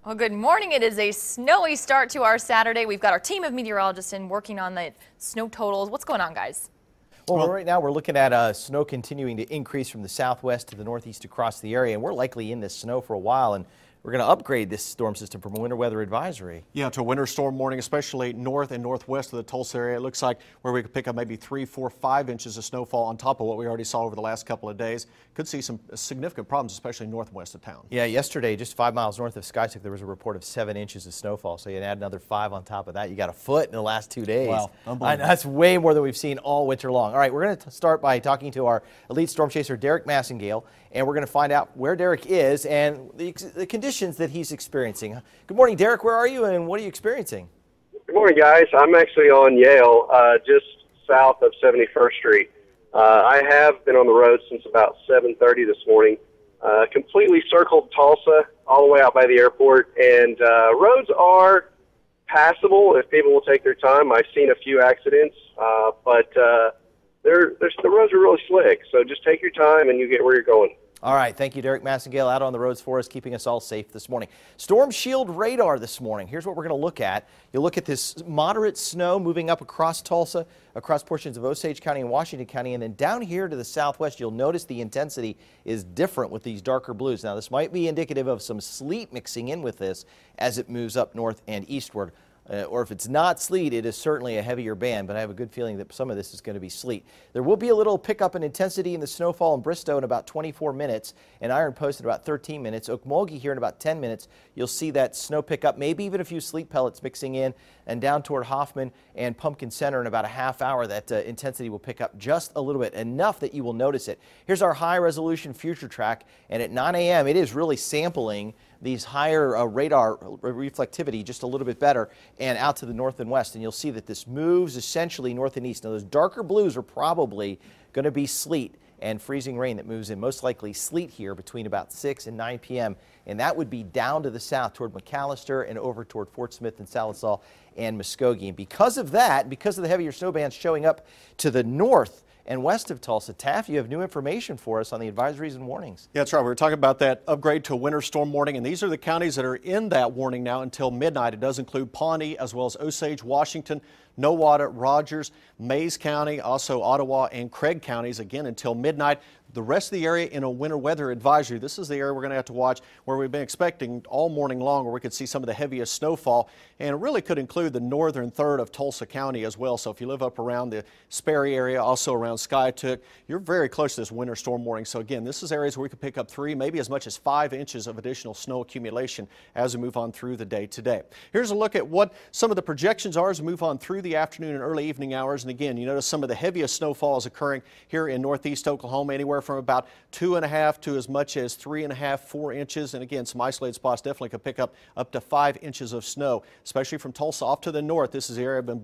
Well, good morning. It is a snowy start to our Saturday. We've got our team of meteorologists in working on the snow totals. What's going on, guys? Well, right now we're looking at snow continuing to increase from the southwest to the northeast across the area, and we're likely in this snow for a while, and we're going to upgrade this storm system from a winter weather advisory. Yeah, to a winter storm warning, especially north and northwest of the Tulsa area. It looks like where we could pick up maybe 3, 4, 5 inches of snowfall on top of what we already saw over the last couple of days. Could see some significant problems, especially northwest of town. Yeah, yesterday, just 5 miles north of Skytook, there was a report of 7 inches of snowfall. So you add another 5 on top of that, you got a foot in the last 2 days. Wow, unbelievable. That's way more than we've seen all winter long. All right, we're going to start by talking to our elite storm chaser, Derek Massengale, and we're going to find out where Derek is and the conditions that he's experiencing. Good morning, Derek. Where are you and what are you experiencing? Good morning, guys. I'm actually on Yale, just south of 71st Street. I have been on the road since about 7:30 this morning. Completely circled Tulsa all the way out by the airport, and roads are passable if people will take their time. I've seen a few accidents, but the roads are really slick, so just take your time and you get where you're going. All right, thank you, Derek Massengale, out on the roads for us, keeping us all safe this morning. Storm Shield radar this morning. Here's what we're going to look at. You'll look at this moderate snow moving up across Tulsa, across portions of Osage County and Washington County, and then down here to the southwest, you'll notice the intensity is different with these darker blues. Now, this might be indicative of some sleet mixing in with this as it moves up north and eastward. Or if it's not sleet, it is certainly a heavier band, but I have a good feeling that some of this is going to be sleet. There will be a little pickup in intensity in the snowfall in Bristow in about 24 minutes, and Iron Post in about 13 minutes. Okmulgee here in about 10 minutes. You'll see that snow pick up, maybe even a few sleet pellets mixing in, and down toward Hoffman and Pumpkin Center in about a half hour, that intensity will pick up just a little bit, enough that you will notice it. Here's our high-resolution future track, and at 9 a.m. it is really sampling these higher radar reflectivity just a little bit better and out to the north and west, and you'll see that this moves essentially north and east. Now, those darker blues are probably going to be sleet and freezing rain that moves in, most likely sleet here between about 6 and 9 p.m., and that would be down to the south toward McAllister and over toward Fort Smith and Salisaw and Muskogee. And because of that, because of the heavier snow bands showing up to the north and west of Tulsa, Taff, you have new information for us on the advisories and warnings. Yeah, that's right. We were talking about that upgrade to a winter storm warning, and these are the counties that are in that warning now until midnight. It does include Pawnee as well as Osage, Washington, Nowata, Rogers, Mays County, also Ottawa and Craig counties, again until midnight. The rest of the area in a winter weather advisory. This is the area we're going to have to watch, where we've been expecting all morning long, where we could see some of the heaviest snowfall, and it really could include the northern third of Tulsa County as well. So if you live up around the Sperry area, also around Skytook, you're very close to this winter storm warning. So again, this is areas where we could pick up 3, maybe as much as 5 inches of additional snow accumulation as we move on through the day today. Here's a look at what some of the projections are as we move on through the afternoon and early evening hours. And again, you notice some of the heaviest snowfall is occurring here in northeast Oklahoma, anywhere from about 2.5 to as much as 3.5, 4 inches. And again, some isolated spots definitely could pick up to 5 inches of snow, especially from Tulsa off to the north. This is the area I've been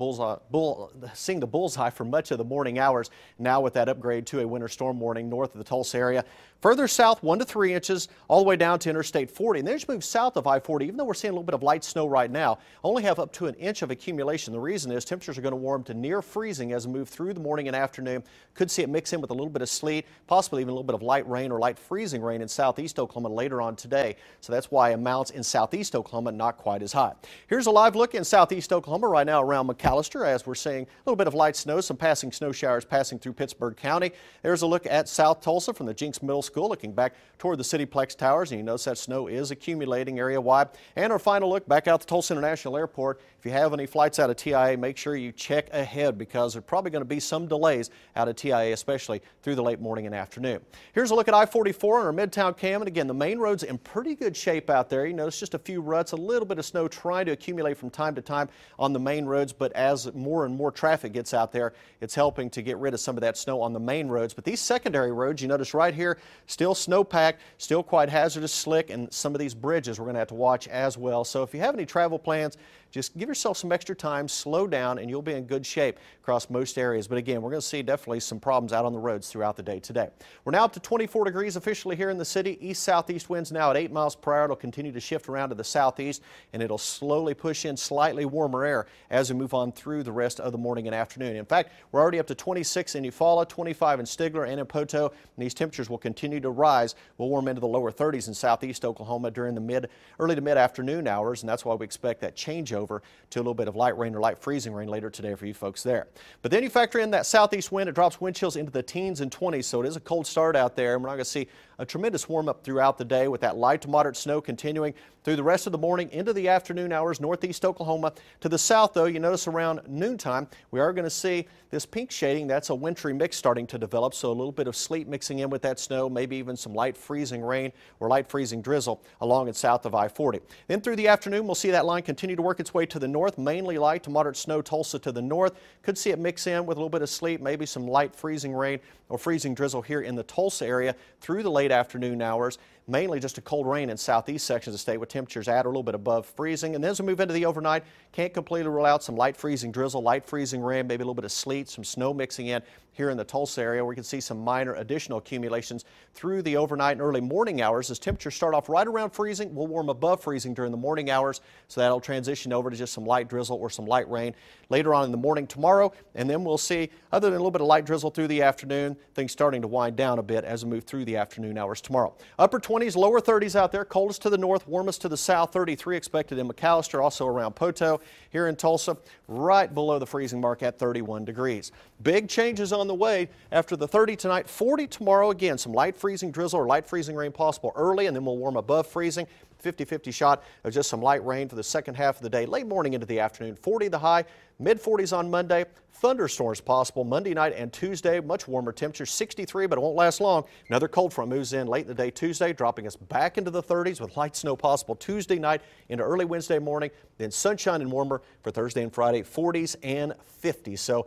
seeing the bullseye for much of the morning hours. Now with that upgrade to a winter storm warning north of the Tulsa area. Further south, 1 to 3 inches, all the way down to Interstate 40. And then just move south of I-40, even though we're seeing a little bit of light snow right now, only have up to 1 inch of accumulation. The reason is temperatures are going to warm to near freezing as we move through the morning and afternoon. Could see it mix in with a little bit of sleet, possibly even a little bit of light rain or light freezing rain in southeast Oklahoma later on today. So that's why amounts in southeast Oklahoma not quite as high. Here's a live look in southeast Oklahoma right now around McAllister, as we're seeing a little bit of light snow, some passing snow showers passing through Pittsburg County. There's a look at South Tulsa from the Jinks Middle School, looking back toward the Cityplex Towers, and you notice that snow is accumulating area-wide. And our final look back out to Tulsa International Airport. If you have any flights out of TIA, make sure you check ahead, because there's probably going to be some delays out of TIA, especially through the late morning and afternoon. Here's a look at I-44 on our Midtown Cam, and again, the main road's in pretty good shape out there. You notice just a few ruts, a little bit of snow trying to accumulate from time to time on the main roads, but as more and more traffic gets out there, it's helping to get rid of some of that snow on the main roads. But these secondary roads, you notice right here, still snowpacked, still quite hazardous, slick, and some of these bridges we're going to have to watch as well. So if you have any travel plans, just give yourself some extra time, slow down. down, and you'll be in good shape across most areas. But again, we're going to see definitely some problems out on the roads throughout the day today. We're now up to 24 degrees officially here in the city. East-southeast winds now at 8 miles per hour. It'll continue to shift around to the southeast, and it'll slowly push in slightly warmer air as we move on through the rest of the morning and afternoon. In fact, we're already up to 26 in Eufaula, 25 in Stigler and in Poto, and these temperatures will continue to rise. We'll warm into the lower 30s in southeast Oklahoma during the early to mid-afternoon hours, and that's why we expect that changeover to a little bit of light rain or light freezing rain later today for you folks there. But then you factor in that southeast wind, it drops wind chills into the teens and 20s, so it is a cold start out there, and we're not going to see a tremendous warm-up throughout the day with that light to moderate snow continuing through the rest of the morning into the afternoon hours northeast Oklahoma. To the south, though, you notice around noontime, we are going to see this pink shading. That's a wintry mix starting to develop, so a little bit of sleet mixing in with that snow, maybe even some light freezing rain or light freezing drizzle along and south of I-40. Then through the afternoon, we'll see that line continue to work its way to the north, mainly light to moderate snow Tulsa to the north. Could see it mix in with a little bit of sleet, maybe some light freezing rain or freezing drizzle here in the Tulsa area through the late afternoon hours. Mainly just a cold rain in southeast sections of the state with temperatures at or a little bit above freezing. And then as we move into the overnight, can't completely rule out some light freezing drizzle, light freezing rain, maybe a little bit of sleet, some snow mixing in here in the Tulsa area. We can see some minor additional accumulations through the overnight and early morning hours as temperatures start off right around freezing. We'll warm above freezing during the morning hours, so that'll transition over to just some light drizzle or some light rain later on in the morning tomorrow. And then we'll see, other than a little bit of light drizzle through the afternoon, things starting to wind down a bit as we move through the afternoon hours tomorrow. Upper 20s, lower 30s out there, coldest to the north, warmest to the south, 33 expected in McAllister, also around Poto. Here in Tulsa, right below the freezing mark at 31 degrees. Big changes on the way after the 30 tonight, 40 tomorrow. Again, some light freezing drizzle or light freezing rain possible early, and then we'll warm above freezing. 50-50 shot of just some light rain for the second half of the day, late morning into the afternoon. 40 the high, mid-40s on Monday. Thunderstorms possible Monday night and Tuesday. Much warmer temperatures, 63, but it won't last long. Another cold front moves in late in the day Tuesday, dropping us back into the 30s with light snow possible Tuesday night into early Wednesday morning. Then sunshine and warmer for Thursday and Friday, 40s and 50s. So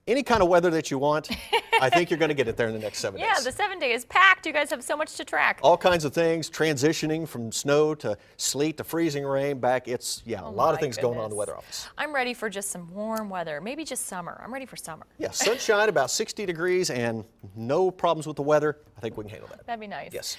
any kind of weather that you want, I think you're going to get it there in the next 7 days. Yeah, the 7 day is packed. You guys have so much to track. All kinds of things, transitioning from snow to sleet to freezing rain back. It's, yeah, a lot of things going on in the weather office. I'm ready for just some warm weather, maybe just summer. I'm ready for summer. Yeah, sunshine, about 60 degrees, and no problems with the weather. I think we can handle that. That'd be nice. Yes.